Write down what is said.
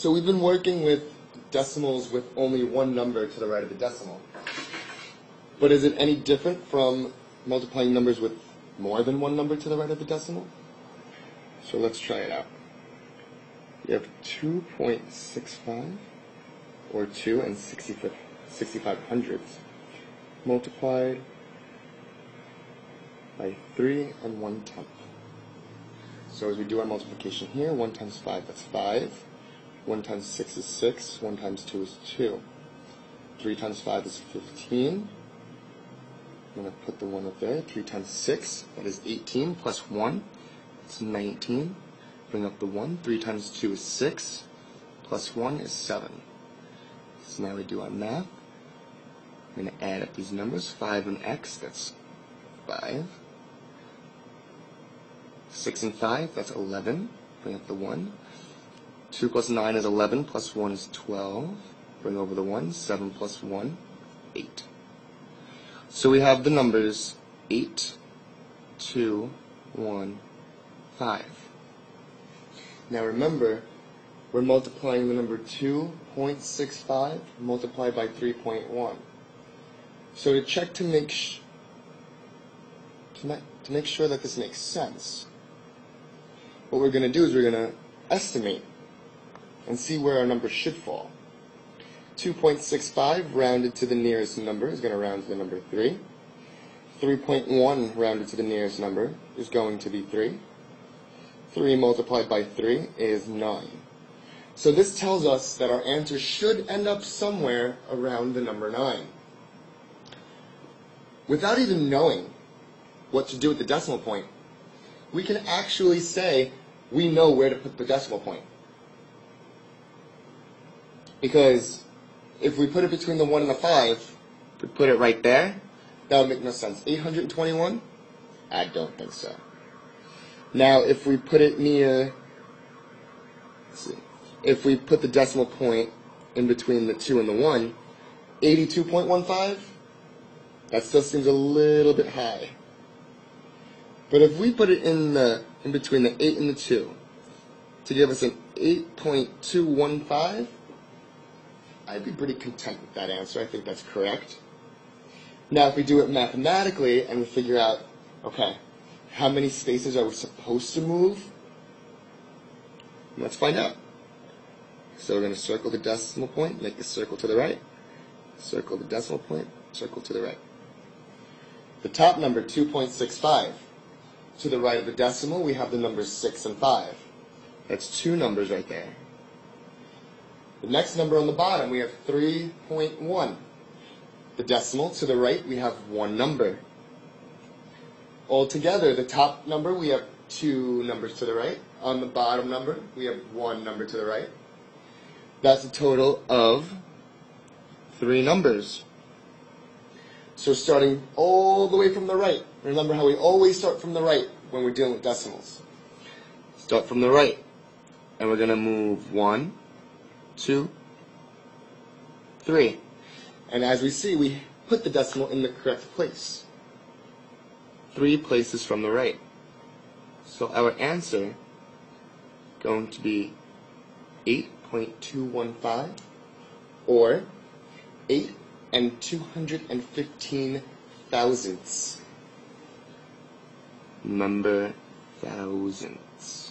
So we've been working with decimals with only one number to the right of the decimal. But is it any different from multiplying numbers with more than one number to the right of the decimal? So let's try it out. You have 2.65, or 2 and 65 hundredths, multiplied by 3 and 1/10. So as we do our multiplication here, 1 times 5, that's 5. 1 times 6 is 6. 1 times 2 is 2. 3 times 5 is 15. I'm going to put the 1 up there. 3 times 6, that is 18, plus 1, it's 19. Bring up the 1. 3 times 2 is 6, plus 1 is 7. So now we do our math. I'm going to add up these numbers. 5 and x, that's 5. 6 and 5, that's 11. Bring up the 1. 2 plus 9 is 11, plus 1 is 12. Bring over the 1. 7 plus 1, 8. So we have the numbers 8, 2, 1, 5. Now remember, we're multiplying the number 2.65 multiplied by 3.1. So to check to make sure that this makes sense, what we're going to do is we're going to estimate and see where our number should fall. 2.65 rounded to the nearest number is going to round to the number 3. 3.1 rounded to the nearest number is going to be 3. 3 multiplied by 3 is 9. So this tells us that our answer should end up somewhere around the number 9. Without even knowing what to do with the decimal point, we can actually say we know where to put the decimal point. Because if we put it between the 1 and the 5, we put it right there, that would make no sense. 821? I don't think so. Now, if we put it near, let's see, if we put the decimal point in between the 2 and the 1, 82.15, that still seems a little bit high. But if we put it in between the 8 and the 2 to give us an 8.215, I'd be pretty content with that answer. I think that's correct. Now, if we do it mathematically and we figure out, okay, how many spaces are we supposed to move? Let's find out. So we're going to circle the decimal point, make a circle to the right, circle the decimal point, circle to the right. The top number, 2.65. To the right of the decimal, we have the numbers 6 and 5. That's two numbers right there. The next number on the bottom, we have 3.1. The decimal, to the right, we have one number. Altogether, the top number, we have two numbers to the right. On the bottom number, we have one number to the right. That's a total of 3 numbers. So starting all the way from the right, remember how we always start from the right when we're dealing with decimals. Start from the right, and we're going to move 1, 2, 3. And as we see, we put the decimal in the correct place. 3 places from the right. So our answer going to be 8.215, or 8 and 215 thousandths. Remember, thousandths.